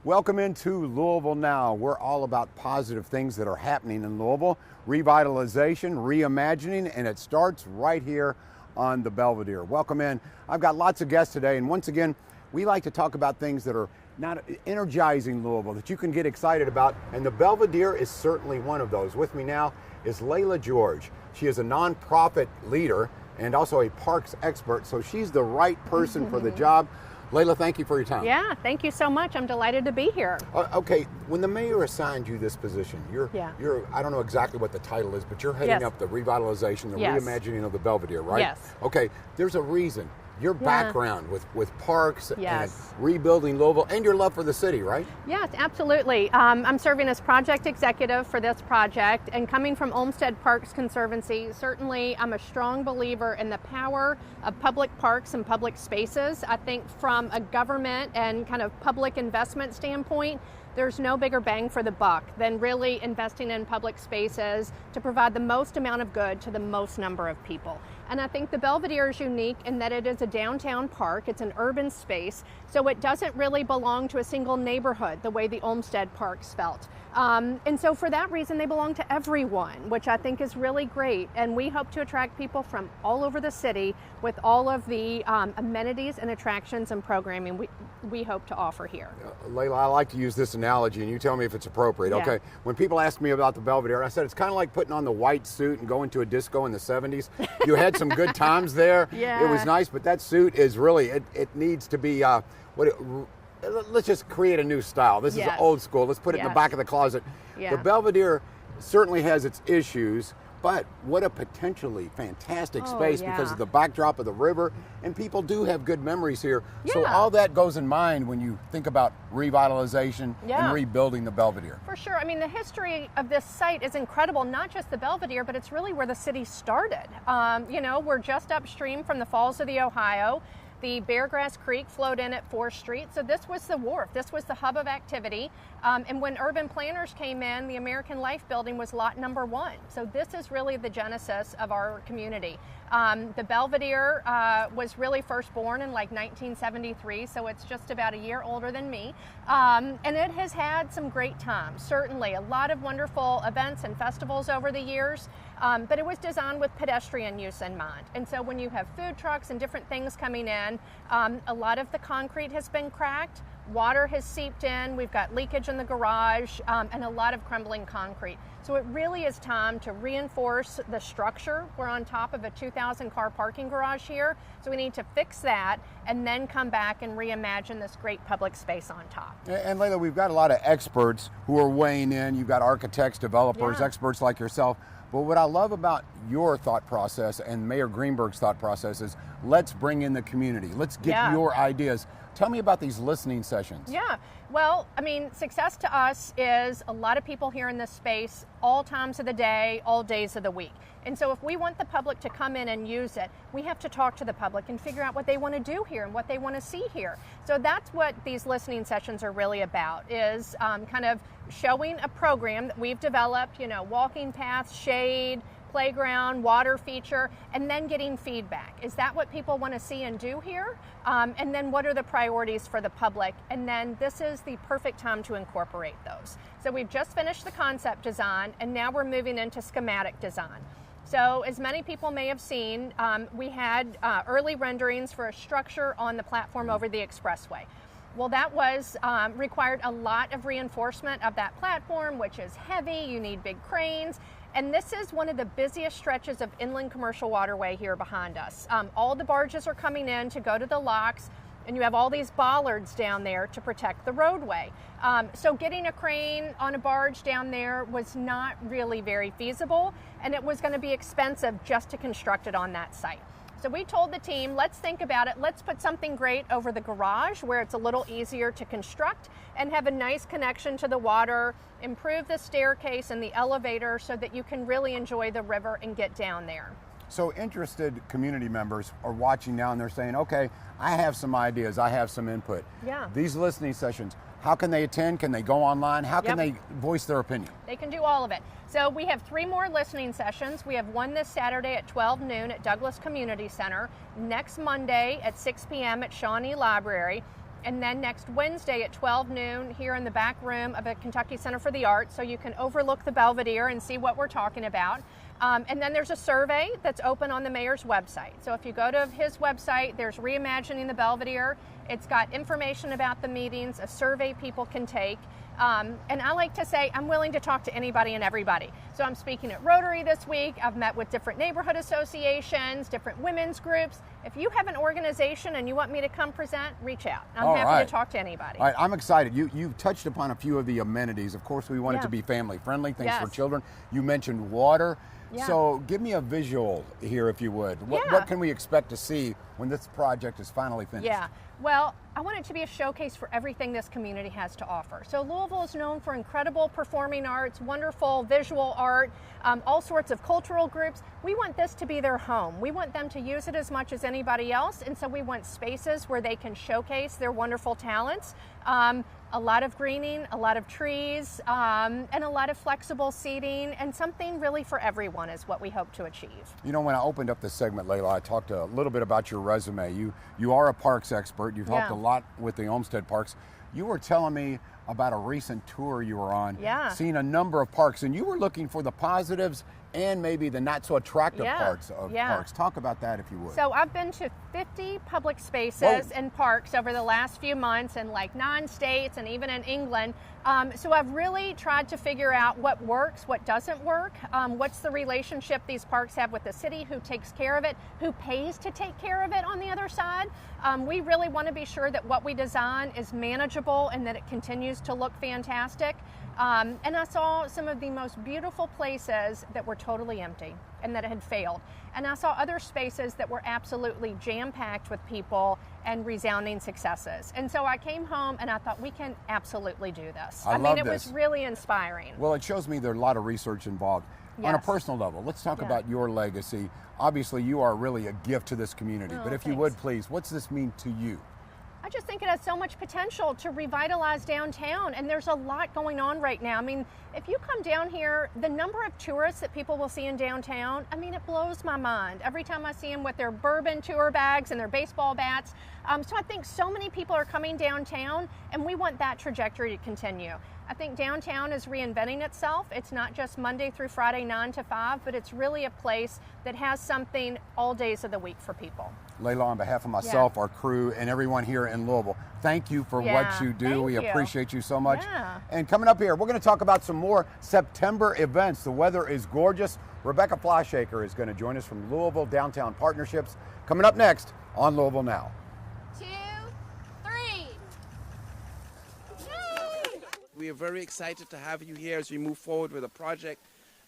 Welcome into Louisville Now. We're all about positive things that are happening in Louisville, revitalization, reimagining, and it starts right here on the Belvedere. Welcome in. I've got lots of guests today, and once again, we like to talk about things that are not energizing Louisville, that you can get excited about, and the Belvedere is certainly one of those. With me now is Layla George. She is a nonprofit leader and also a parks expert, so she's the right person for the job. Layla, thank you for your time. Yeah, thank you so much. I'm delighted to be here. Okay, when the mayor assigned you this position, you're I don't know exactly what the title is, but you're heading up the revitalization, the reimagining of the Belvedere, right? Yes. Okay, there's a reason. Your background with parks and rebuilding Louisville and your love for the city, right? Yes, absolutely. I'm serving as project executive for this project, and coming from Olmsted Parks Conservancy, certainly I'm a strong believer in the power of public parks and public spaces. I think from a government and kind of public investment standpoint, there's no bigger bang for the buck than really investing in public spaces to provide the most amount of good to the most number of people. And I think the Belvedere is unique in that it is a downtown park. It's an urban space, so it doesn't really belong to a single neighborhood the way the Olmsted Parks felt. And so for that reason, they belong to everyone, which I think is really great. And we hope to attract people from all over the city with all of the amenities and attractions and programming we hope to offer here. Layla, I like to use this analogy, and you tell me if it's appropriate. Yeah. Okay, when people ask me about the Belvedere, I said it's kind of like putting on the white suit and going to a disco in the 70s. You had some good times there. Yeah. It was nice, but that suit is really, it needs to be, let's just create a new style. This is old school. Let's put it in the back of the closet. Yeah. The Belvedere certainly has its issues, but what a potentially fantastic space because of the backdrop of the river, and people do have good memories here. So all that goes in mind when you think about revitalization and rebuilding the Belvedere. For sure. I mean, the history of this site is incredible, not just the Belvedere, but it's really where the city started. We're just upstream from the Falls of the Ohio. The Beargrass Creek flowed in at 4th Street, so this was the wharf. This was the hub of activity. And when urban planners came in, the American Life Building was lot number 1. So this is really the genesis of our community. The Belvedere was really first born in like 1973, so it's just about a year older than me. And it has had some great times, certainly. A lot of wonderful events and festivals over the years, but it was designed with pedestrian use in mind. And so when you have food trucks and different things coming in, a lot of the concrete has been cracked, water has seeped in, we've got leakage in the garage, and a lot of crumbling concrete. So it really is time to reinforce the structure. We're on top of a 2,000 car parking garage here, so we need to fix that and then come back and reimagine this great public space on top. And Layla, we've got a lot of experts who are weighing in. You've got architects, developers, experts like yourself. But what I love about your thought process and Mayor Greenberg's thought process is let's bring in the community. Let's get your ideas. Tell me about these listening sessions. Yeah, well, I mean, success to us is a lot of people here in this space, all times of the day, all days of the week. And so if we want the public to come in and use it, we have to talk to the public and figure out what they want to do here and what they want to see here. So that's what these listening sessions are really about, is kind of showing a program that we've developed, walking paths, shade, playground, water feature, and then getting feedback. Is that what people want to see and do here? And then what are the priorities for the public? And then this is the perfect time to incorporate those. So we've just finished the concept design, and now we're moving into schematic design. So as many people may have seen, we had early renderings for a structure on the platform over the expressway. Well, that was required a lot of reinforcement of that platform, which is heavy. You need big cranes. And this is one of the busiest stretches of inland commercial waterway here behind us. All the barges are coming in to go to the locks, and you have all these bollards down there to protect the roadway. So getting a crane on a barge down there was not really very feasible, and it was going to be expensive just to construct it on that site. So we told the team, let's think about it. Let's put something great over the garage where it's a little easier to construct and have a nice connection to the water, improve the staircase and the elevator so that you can really enjoy the river and get down there. So interested community members are watching now and they're saying, okay, I have some ideas, I have some input. Yeah. These listening sessions, how can they attend? Can they go online? How can they voice their opinion? They can do all of it. So we have 3 more listening sessions. We have one this Saturday at 12 noon at Douglas Community Center, next Monday at 6 p.m. at Shawnee Library, and then next Wednesday at 12 noon here in the back room of the Kentucky Center for the Arts, so you can overlook the Belvedere and see what we're talking about. And then there's a survey that's open on the mayor's website. So if you go to his website, there's Reimagining the Belvedere. It's got information about the meetings, a survey people can take. And I like to say I'm willing to talk to anybody and everybody. So I'm speaking at Rotary this week. I've met with different neighborhood associations, different women's groups. If you have an organization and you want me to come present, reach out. I'm happy to talk to anybody. All right, I'm excited. You touched upon a few of the amenities. Of course, we want it to be family friendly, things for children. You mentioned water. So give me a visual here, if you would. What can we expect to see when this project is finally finished? Well, I want it to be a showcase for everything this community has to offer. So Louisville is known for incredible performing arts, wonderful visual art, all sorts of cultural groups. We want this to be their home. We want them to use it as much as anybody else, and so we want spaces where they can showcase their wonderful talents. A lot of greening, a lot of trees, and a lot of flexible seating, and something really for everyone is what we hope to achieve. You know, when I opened up this segment, Layla, I talked a little bit about your resume. You are a parks expert. You've helped a lot with the Olmsted Parks. You were telling me about a recent tour you were on, seeing a number of parks, and you were looking for the positives and maybe the not so attractive parts of parks. Talk about that, if you would. So I've been to 50 public spaces and parks over the last few months in like 9 states and even in England. So I've really tried to figure out what works, what doesn't work, what's the relationship these parks have with the city, who takes care of it, who pays to take care of it on the other side. We really want to be sure that what we design is manageable and that it continues to look fantastic. And I saw some of the most beautiful places that were totally empty and that had failed. And I saw other spaces that were absolutely jam-packed with people and resounding successes. And so I came home and I thought, we can absolutely do this. I mean, it was really inspiring. Well, it shows me there's a lot of research involved. On a personal level, let's talk about your legacy. Obviously, you are really a gift to this community. But if you would, please, what's this mean to you? I just think it has so much potential to revitalize downtown, and there's a lot going on right now. I mean, if you come down here, the number of tourists that people will see in downtown, I mean, it blows my mind. Every time I see them with their bourbon tour bags and their baseball bats. So I think so many people are coming downtown, and we want that trajectory to continue. I think downtown is reinventing itself. It's not just Monday through Friday, 9 to 5, but it's really a place that has something all days of the week for people. Layla, on behalf of myself, our crew, and everyone here in Louisville, thank you for what you do. We appreciate you so much. And coming up here, we're going to talk about some more September events. The weather is gorgeous. Rebecca Fleischaker is going to join us from Louisville Downtown Partnerships. Coming up next on Louisville Now. 2, 3. Yay! We are very excited to have you here as we move forward with a project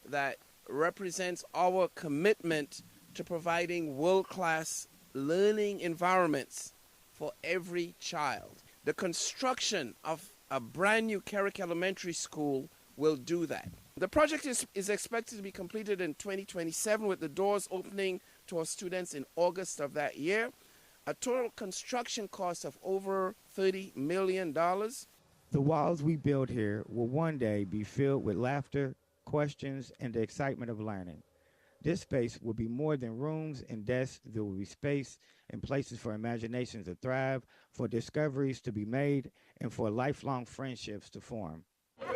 that represents our commitment to providing world-class learning environments for every child. The construction of a brand new Carrick Elementary School will do that. The project is expected to be completed in 2027 with the doors opening to our students in August of that year. A total construction cost of over $30 million. The walls we build here will one day be filled with laughter, questions, and the excitement of learning. This space will be more than rooms and desks. There will be space and places for imaginations to thrive, for discoveries to be made, and for lifelong friendships to form.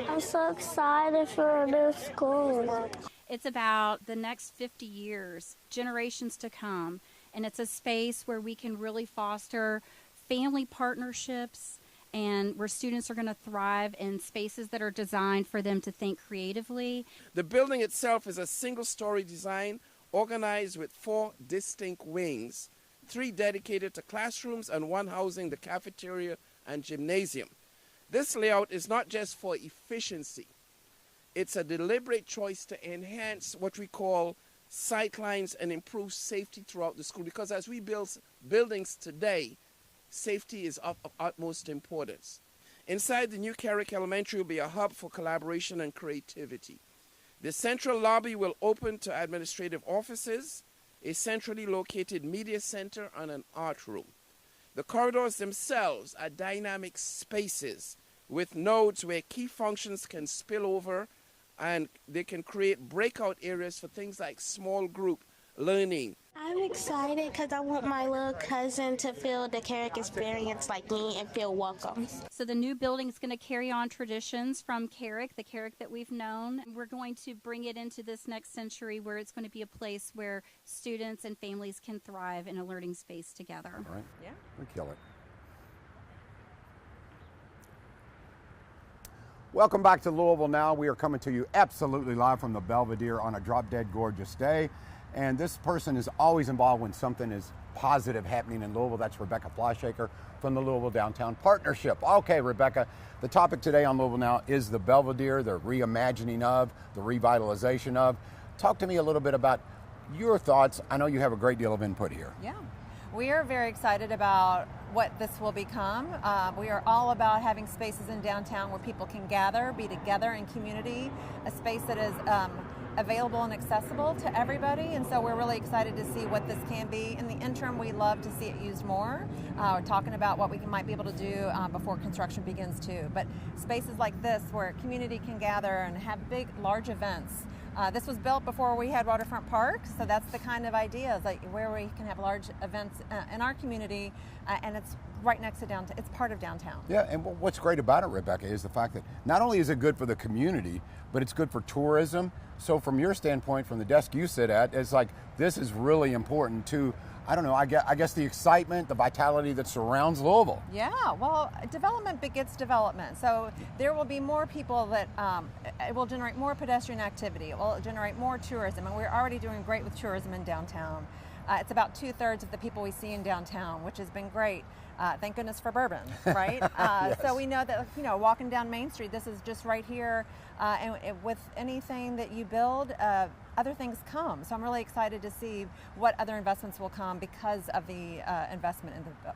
I'm so excited for a new school. It's about the next 50 years, generations to come, and it's a space where we can really foster family partnerships and where students are going to thrive in spaces that are designed for them to think creatively. The building itself is a single-story design organized with 4 distinct wings, 3 dedicated to classrooms and 1 housing the cafeteria and gymnasium. This layout is not just for efficiency. It's a deliberate choice to enhance what we call sightlines and improve safety throughout the school, because as we build buildings today, safety is of utmost importance. Inside the new Carrick Elementary will be a hub for collaboration and creativity. The central lobby will open to administrative offices, a centrally located media center, and an art room. The corridors themselves are dynamic spaces with nodes where key functions can spill over, and they can create breakout areas for things like small group learning, I'm excited because I want my little cousin to feel the Carrick experience like me and feel welcome. So the new building is going to carry on traditions from Carrick, the Carrick that we've known. We're going to bring it into this next century where it's going to be a place where students and families can thrive in a learning space together. All right. Yeah. We kill it. Welcome back to Louisville Now. We are coming to you absolutely live from the Belvedere on a drop-dead gorgeous day. And this person is always involved when something is positive happening in Louisville. That's Rebecca Fleischaker from the Louisville Downtown Partnership. Okay, Rebecca, the topic today on Louisville Now is the Belvedere, the reimagining of, the revitalization of. Talk to me a little bit about your thoughts. I know you have a great deal of input here. Yeah, we are very excited about what this will become. We are all about having spaces in downtown where people can gather, be together in community, a space that is available and accessible to everybody, and so we're really excited to see what this can be. In the interim, we love to see it used more. We're talking about what we might be able to do before construction begins too, but spaces like this where community can gather and have big, large events. This was built before we had waterfront parks, so that's the kind of idea, is like where we can have large events in our community, and it's right next to downtown. It's part of downtown. Yeah, and what's great about it, Rebecca, is the fact that not only is it good for the community, but it's good for tourism. So from your standpoint, from the desk you sit at, it's like this is really important to, I don't know, I guess the excitement, the vitality that surrounds Louisville. Yeah, well, development begets development. So there will be more people that, it will generate more pedestrian activity. It will generate more tourism, and we're already doing great with tourism in downtown. It's about 2/3 of the people we see in downtown, which has been great. Thank goodness for bourbon, right? Yes. So we know that, walking down Main Street, this is just right here. And with anything that you build, other things come. So I'm really excited to see what other investments will come because of the investment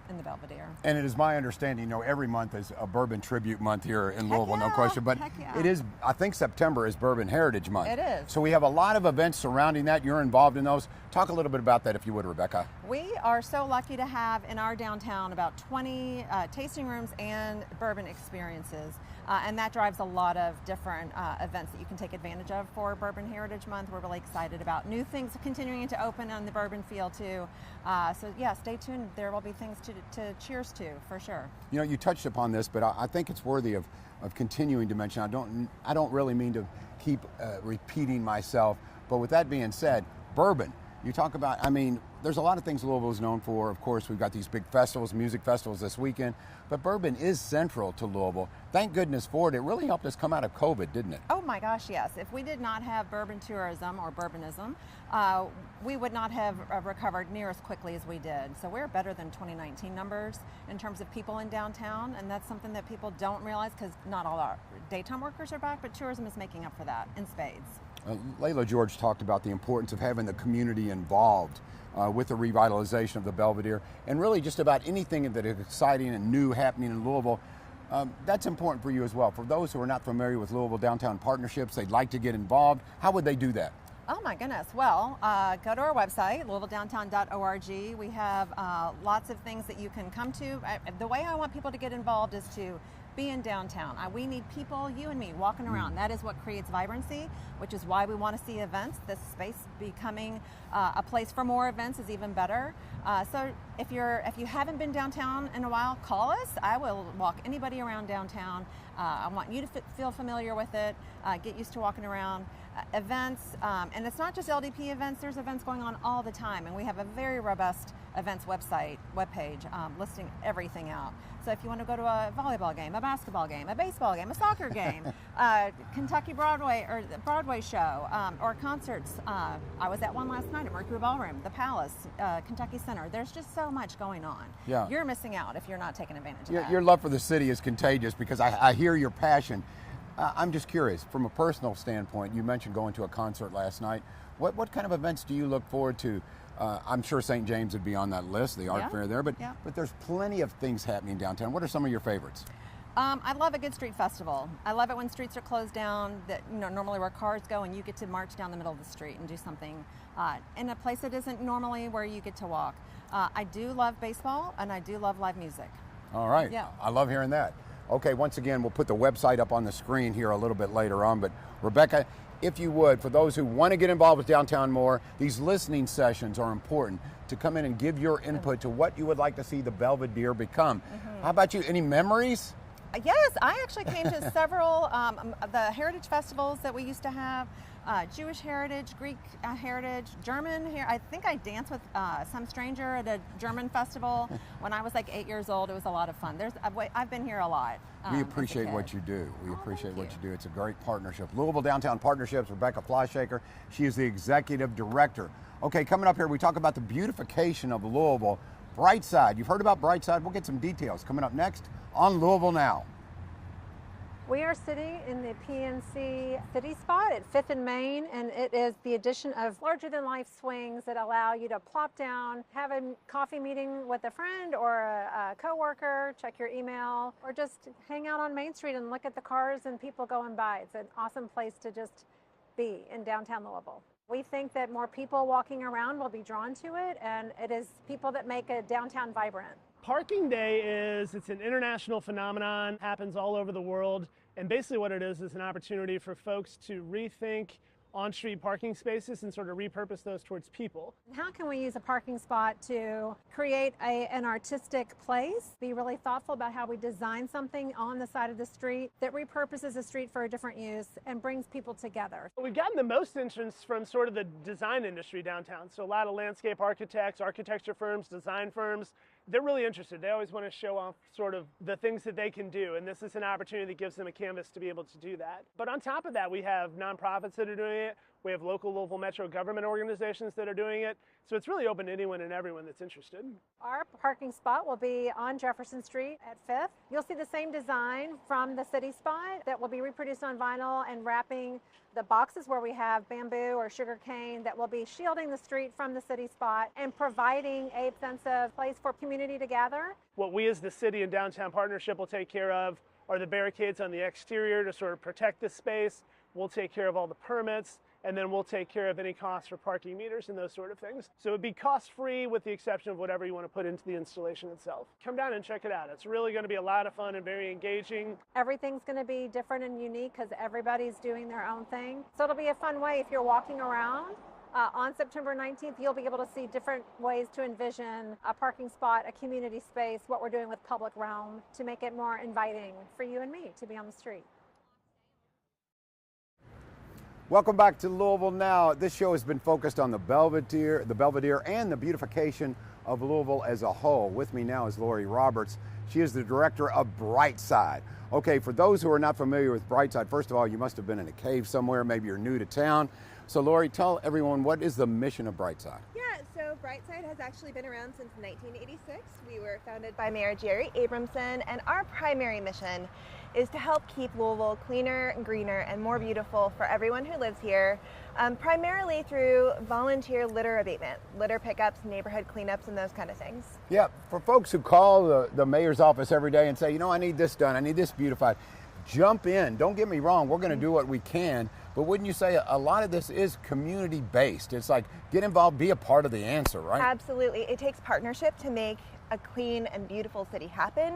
in the Belvedere. And it is my understanding, every month is a bourbon tribute month here in Louisville, no yeah, question. But heck yeah. it is, I think September is Bourbon Heritage Month. It is. So we have a lot of events surrounding that. You're involved in those. Talk a little bit about that, if you would, Rebecca. We are so lucky to have in our downtown about 20 tasting rooms and bourbon experiences. And that drives a lot of different events that you can take advantage of for Bourbon Heritage Month. We're really excited about new things continuing to open on the bourbon field too. So yeah, stay tuned. There will be things to cheers to, for sure. You touched upon this, but I think it's worthy of continuing to mention. I don't really mean to keep repeating myself, but with that being said, bourbon. You talk about, there's a lot of things Louisville is known for. Of course, we've got these big festivals, music festivals this weekend, but bourbon is central to Louisville. Thank goodness for it. It really helped us come out of COVID, didn't it? Oh my gosh, yes. If we did not have bourbon tourism or bourbonism, we would not have recovered near as quickly as we did. So we're better than 2019 numbers in terms of people in downtown, and that's something that people don't realize because not all our daytime workers are back, but tourism is making up for that in spades. Layla George talked about the importance of having the community involved with the revitalization of the Belvedere, and really just about anything that is exciting and new happening in Louisville. That's important for you as well. For those who are not familiar with Louisville Downtown Partnerships, they'd like to get involved. How would they do that? Oh my goodness. Well, go to our website, louisvilledowntown.org. We have lots of things that you can come to. The way I want people to get involved is to be in downtown. We need people, you and me, walking around. That is what creates vibrancy, which is why we want to see events. This space becoming a place for more events is even better. So if you haven't been downtown in a while, call us. I will walk anybody around downtown. I want you to feel familiar with it, get used to walking around. Events, and it's not just LDP events, there's events going on all the time, and we have a very robust events webpage listing everything out. So if you want to go to a volleyball game, a basketball game, a baseball game, a soccer game, Kentucky Broadway or the Broadway show, or concerts. I was at one last night at Mercury Ballroom, the Palace, Kentucky Center. There's just so much going on. Yeah. You're missing out if you're not taking advantage of that. Your love for the city is contagious because I hear your passion. I'm just curious, from a personal standpoint, you mentioned going to a concert last night. What kind of events do you look forward to? I'm sure St. James would be on that list, the art fair there, but there's plenty of things happening downtown. What are some of your favorites? I love a good street festival. I love it when streets are closed down, that normally where cars go, and you get to march down the middle of the street and do something in a place that isn't normally where you get to walk. I do love baseball, and I do love live music. All right. Yeah. I love hearing that. Okay, once again, we'll put the website up on the screen here a little bit later on, but Rebecca, if you would, for those who want to get involved with downtown more, these listening sessions are important to come in and give your input to what you would like to see the Belvedere become. How about you? Any memories? Yes, I actually came to several the heritage festivals that we used to have. Jewish heritage, Greek heritage, German. I think I danced with some stranger at a German festival when I was like 8 years old. It was a lot of fun. I've been here a lot. We appreciate what you do. We appreciate what you do. It's a great partnership. Louisville Downtown Partnerships, Rebecca Fleischaker. She is the executive director. Okay, coming up here, we talk about the beautification of Louisville. Brightside. You've heard about Brightside. We'll get some details coming up next on Louisville Now. We are sitting in the PNC City Spot at 5th and Main, and it is the addition of larger-than-life swings that allow you to plop down, have a coffee meeting with a friend or a coworker, check your email, or just hang out on Main Street and look at the cars and people going by. It's an awesome place to just be in downtown Louisville. We think that more people walking around will be drawn to it, and it is people that make a downtown vibrant. Parking Day it's an international phenomenon, happens all over the world, and basically what it is an opportunity for folks to rethink on-street parking spaces and sort of repurpose those towards people. How can we use a parking spot to create an artistic place, be really thoughtful about how we design something on the side of the street that repurposes the street for a different use and brings people together? We've gotten the most interest from sort of the design industry downtown. So a lot of landscape architects, architecture firms, design firms, they're really interested. They always want to show off sort of the things that they can do, and this is an opportunity that gives them a canvas to be able to do that. But on top of that, we have nonprofits that are doing it. We have local Louisville Metro government organizations that are doing it. So it's really open to anyone and everyone that's interested. Our parking spot will be on Jefferson Street at 5th. You'll see the same design from the city spot that will be reproduced on vinyl and wrapping the boxes where we have bamboo or sugar cane that will be shielding the street from the city spot and providing a sense of place for community to gather. What we as the city and downtown partnership will take care of are the barricades on the exterior to sort of protect the space. We'll take care of all the permits, and then we'll take care of any costs for parking meters and those sort of things. So it would be cost-free with the exception of whatever you want to put into the installation itself. Come down and check it out. It's really going to be a lot of fun and very engaging. Everything's going to be different and unique because everybody's doing their own thing. So it'll be a fun way if you're walking around. On September 19th, you'll be able to see different ways to envision a parking spot, a community space, what we're doing with public realm to make it more inviting for you and me to be on the street. Welcome back to Louisville Now. This show has been focused on the Belvedere and the beautification of Louisville as a whole. With me now is Lori Roberts. She is the director of Brightside. Okay, for those who are not familiar with Brightside, first of all, you must have been in a cave somewhere. Maybe you're new to town. So Lori, tell everyone, what is the mission of Brightside? Yeah, so Brightside has actually been around since 1986. We were founded by Mayor Jerry Abramson, and our primary mission is to help keep Louisville cleaner and greener and more beautiful for everyone who lives here, primarily through volunteer litter abatement, litter pickups, neighborhood cleanups, and those kind of things. Yeah, for folks who call the mayor's office every day and say, you know, I need this done, I need this beautified, jump in. Don't get me wrong, we're going to do what we can, but wouldn't you say a lot of this is community-based? It's like, get involved, be a part of the answer, right? Absolutely. It takes partnership to make a clean and beautiful city happen.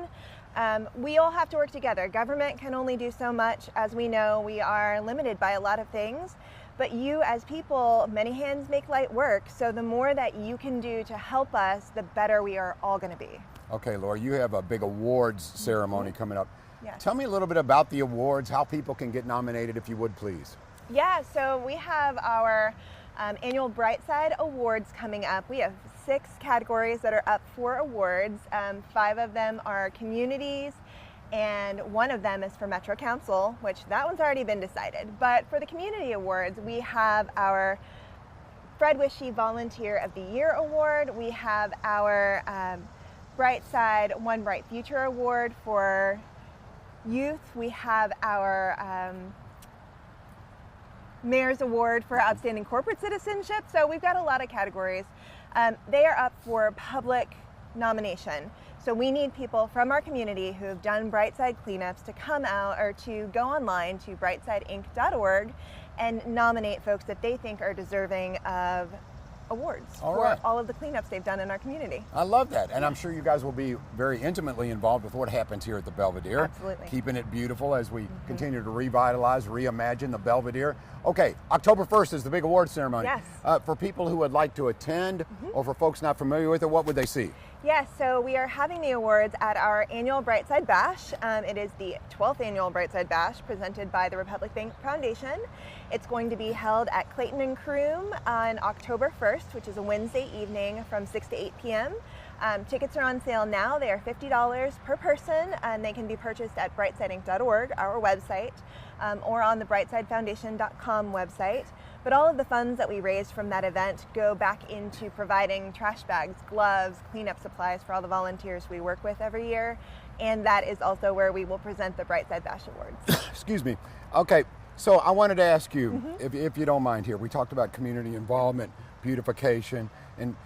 We all have to work together. Government can only do so much. As we know, we are limited by a lot of things, but you as people, many hands make light work, so the more that you can do to help us, the better we are all going to be. Okay, Laura, you have a big awards ceremony coming up. Yes. Tell me a little bit about the awards, how people can get nominated, if you would, please. Yeah, so we have our annual Brightside Awards coming up. We have 6 categories that are up for awards. 5 of them are communities, and 1 of them is for Metro Council, which that one's already been decided. But for the community awards, we have our Fred Wishy Volunteer of the Year Award. We have our Brightside One Bright Future Award for youth. We have our Mayor's Award for Outstanding Corporate Citizenship. So we've got a lot of categories. They are up for public nomination. So we need people from our community who have done Brightside cleanups to come out or to go online to brightsideinc.org and nominate folks that they think are deserving of awards All for right. all of the cleanups they've done in our community. I love that. And I'm sure you guys will be very intimately involved with what happens here at the Belvedere. Absolutely. Keeping it beautiful as we continue to revitalize, reimagine the Belvedere. Okay, October 1st is the big award ceremony. Yes. For people who would like to attend, or for folks not familiar with it, what would they see? Yes, so we are having the awards at our annual Brightside Bash. It is the 12th annual Brightside Bash presented by the Republic Bank Foundation. It's going to be held at Clayton and Croom on October 1st, which is a Wednesday evening from 6 to 8 p.m. Tickets are on sale now. They are $50 per person, and they can be purchased at brightsideinc.org, our website, or on the brightsidefoundation.com website. But all of the funds that we raise from that event go back into providing trash bags, gloves, cleanup supplies for all the volunteers we work with every year. And that is also where we will present the Brightside Bash Awards. Excuse me. Okay, so I wanted to ask you, if you don't mind here, we talked about community involvement, beautification, and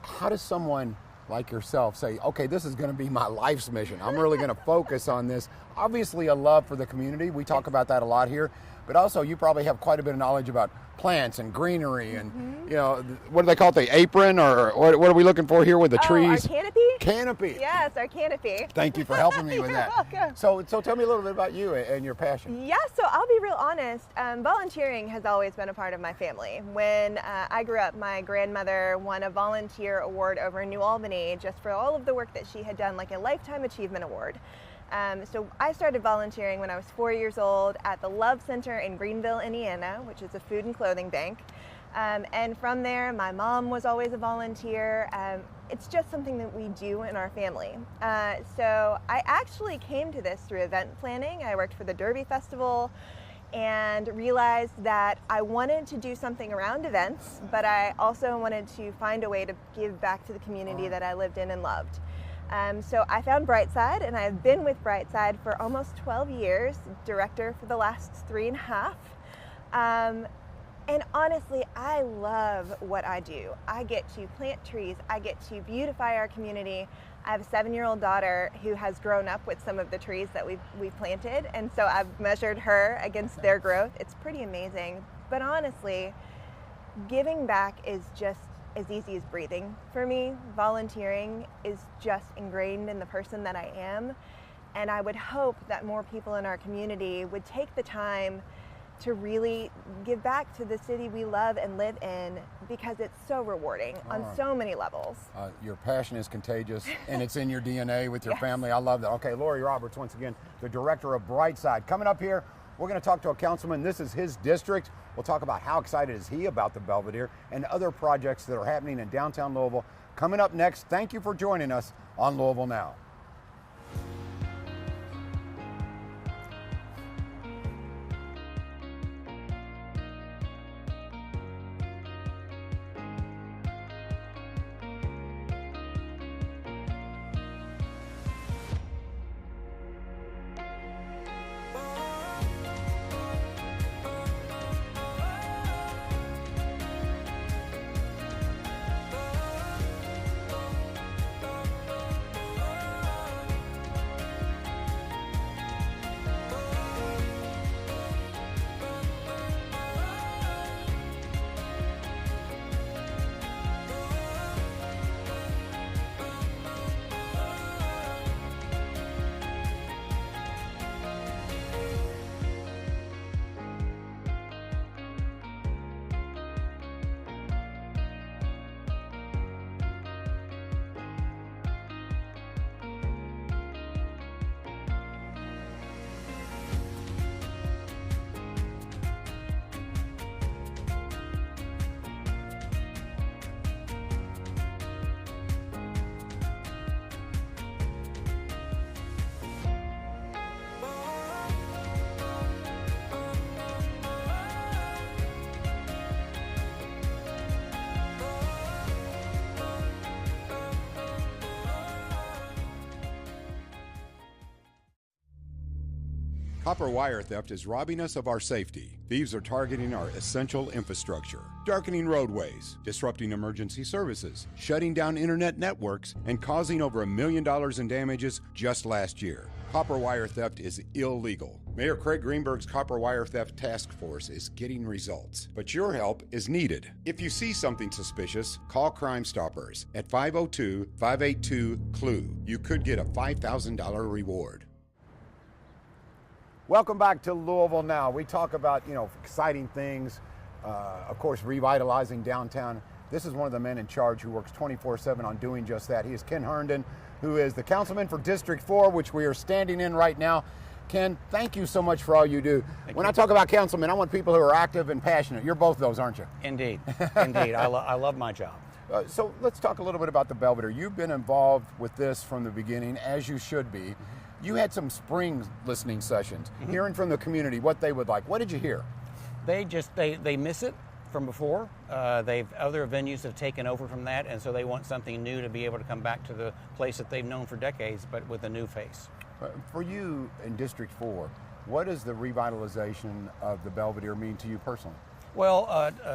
how does someone like yourself say, okay, this is going to be my life's mission. I'm really going to focus on this. Obviously a love for the community. We talk about that a lot here, but also you probably have quite a bit of knowledge about plants and greenery and, you know, what do they call it, the apron, or what are we looking for here with the trees? Our canopy? Canopy. Yes, our canopy. Thank you for helping me with that. You're welcome. So tell me a little bit about you and your passion. Yeah, so I'll be real honest. Volunteering has always been a part of my family. When I grew up, my grandmother won a volunteer award over in New Albany just for all of the work that she had done, like a Lifetime Achievement Award. So I started volunteering when I was 4 years old at the Love Center in Greenville, Indiana, which is a food and clothing bank. And from there, my mom was always a volunteer. It's just something that we do in our family. So I actually came to this through event planning. I worked for the Derby Festival and realized that I wanted to do something around events, but I also wanted to find a way to give back to the community that I lived in and loved. So I found Brightside, and I've been with Brightside for almost 12 years, director for the last 3.5. And honestly, I love what I do. I get to plant trees, I get to beautify our community. I have a 7-year-old daughter who has grown up with some of the trees that we've planted, and so I've measured her against their growth. It's pretty amazing. But honestly, giving back is just as easy as breathing for me. Volunteering is just ingrained in the person that I am, and I would hope that more people in our community would take the time to really give back to the city we love and live in, because it's so rewarding on so many levels. Your passion is contagious, and it's in your DNA with your family. I love that. Okay, Lori Roberts, once again, the director of Brightside. Coming up here, we're going to talk to a councilman. This is his district. We'll talk about how excited is he about the Belvedere and other projects that are happening in downtown Louisville. Coming up next, thank you for joining us on Louisville Now. Copper wire theft is robbing us of our safety. Thieves are targeting our essential infrastructure, darkening roadways, disrupting emergency services, shutting down internet networks, and causing over $1 million in damages just last year. Copper wire theft is illegal. Mayor Craig Greenberg's copper wire theft task force is getting results, but your help is needed. If you see something suspicious, call Crime Stoppers at 502-582-CLUE. You could get a $5,000 reward. Welcome back to Louisville Now. We talk about, exciting things, of course, revitalizing downtown. This is one of the men in charge who works 24/7 on doing just that. He is Ken Herndon, who is the councilman for District 4, which we are standing in right now. Ken, thank you so much for all you do. When I talk about councilmen, I want people who are active and passionate. You're both those, aren't you? Indeed, indeed. I love my job. So let's talk a little bit about the Belvedere. You've been involved with this from the beginning, as you should be. You had some spring listening sessions, hearing from the community what they would like. What did you hear? They miss it from before. Other venues have taken over from that, and so they want something new to be able to come back to the place that they've known for decades, but with a new face. For you in District 4, what does the revitalization of the Belvedere mean to you personally? Well,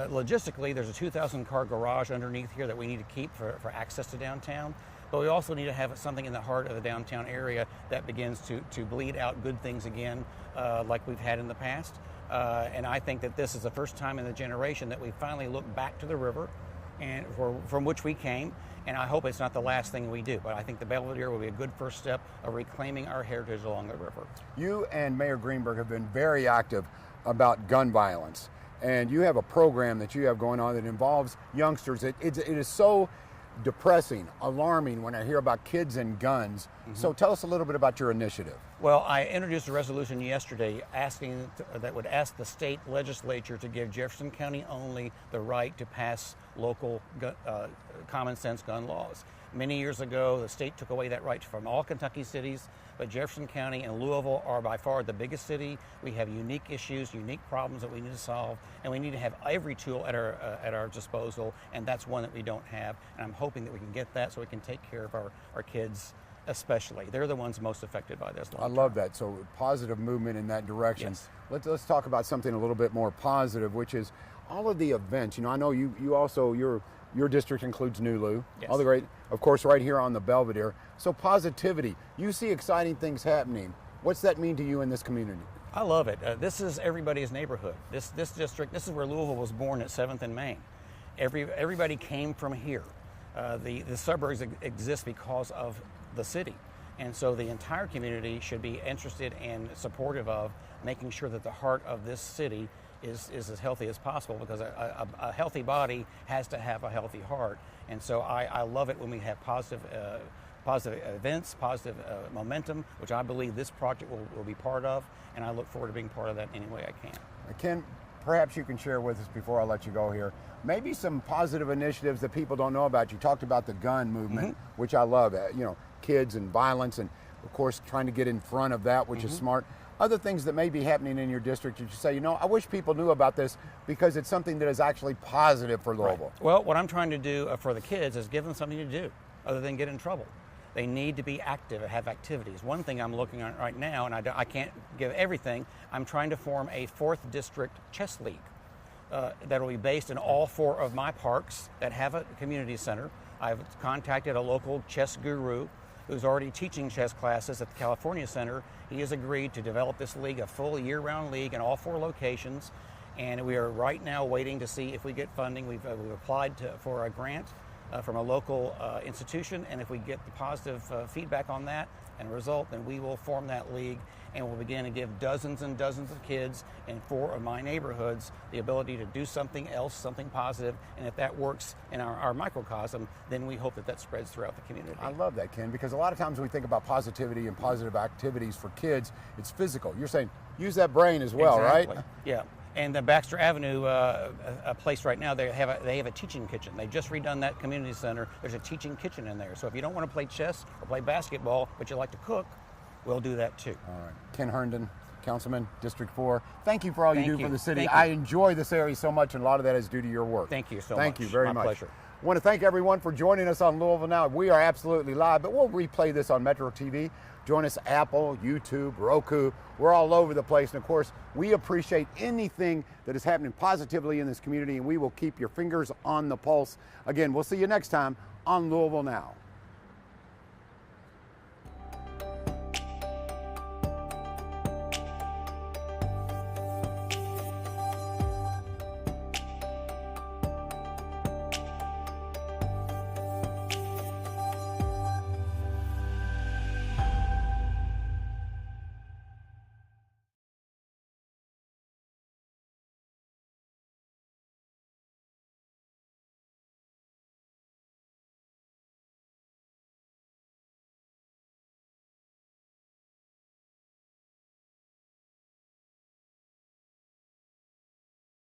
logistically, there's a 2,000-car garage underneath here that we need to keep for access to downtown. But we also need to have something in the heart of the downtown area that begins to bleed out good things again, like we've had in the past. And I think that this is the first time in the generation that we finally look back to the river and from which we came. And I hope it's not the last thing we do. But I think the Belvedere will be a good first step of reclaiming our heritage along the river. You and Mayor Greenberg have been very active about gun violence. And you have a program that you have going on that involves youngsters. It is so depressing, alarming when I hear about kids and guns. So tell us a little bit about your initiative. Well, I introduced a resolution yesterday that would ask the state legislature to give Jefferson County only the right to pass local common sense gun laws. Many years ago, the state took away that right from all Kentucky cities, but Jefferson County and Louisville are by far the biggest city. We have unique issues, unique problems that we need to solve, and we need to have every tool at our disposal, and that's one that we don't have. And I'm hoping that we can get that so we can take care of our kids especially. They're the ones most affected by this. I love that. So positive movement in that direction. Yes. Let's talk about something a little bit more positive, which is all of the events. I know you also, your district includes New Yes. all the great, of course, right here on the Belvedere. So positivity, you see exciting things happening. What's that mean to you in this community? I love it. This is everybody's neighborhood. This district, this is where Louisville was born at 7th and Main. Everybody came from here. The suburbs exist because of the city. And so the entire community should be interested and supportive of making sure that the heart of this city is as healthy as possible, because a healthy body has to have a healthy heart. And so I love it when we have positive events, positive momentum, which I believe this project will be part of, and I look forward to being part of that any way I can. Ken, perhaps you can share with us before I let you go here, maybe some positive initiatives that people don't know about. You talked about the gun movement, which I love, kids and violence, and of course trying to get in front of that, which is smart. Other things that may be happening in your district that you say, I wish people knew about this because it's something that is actually positive for Louisville. Right. Well, what I'm trying to do for the kids is give them something to do other than get in trouble. They need to be active and have activities. One thing I'm looking at right now, and I can't give everything, I'm trying to form a 4th District chess league that will be based in all 4 of my parks that have a community center. I've contacted a local chess guru who's already teaching chess classes at the California Center. He has agreed to develop this league, a full year-round league in all 4 locations, and we are right now waiting to see if we get funding. We've applied for a grant from a local institution, and if we get the positive feedback on that and result, then we will form that league, and we'll begin to give dozens and dozens of kids in 4 of my neighborhoods the ability to do something else, something positive, and if that works in our microcosm, then we hope that spreads throughout the community. I love that, Ken, because a lot of times when we think about positivity and positive activities for kids, it's physical. You're saying use that brain as well, exactly. Right? Yeah. And the Baxter Avenue a place right now, they have a teaching kitchen. They just redone that community center. There's a teaching kitchen in there. So if you don't want to play chess or play basketball, but you like to cook, we'll do that too. All right. Ken Herndon, Councilman, District 4. Thank you for all you do for the city. Thank I enjoy this area so much, and a lot of that is due to your work. Thank you so much. Thank you very much. My pleasure. I want to thank everyone for joining us on Louisville Now. We are absolutely live, but we'll replay this on Metro TV. Join us Apple, YouTube, Roku. We're all over the place. And of course, we appreciate anything that is happening positively in this community, and we will keep your fingers on the pulse. Again, we'll see you next time on Louisville Now.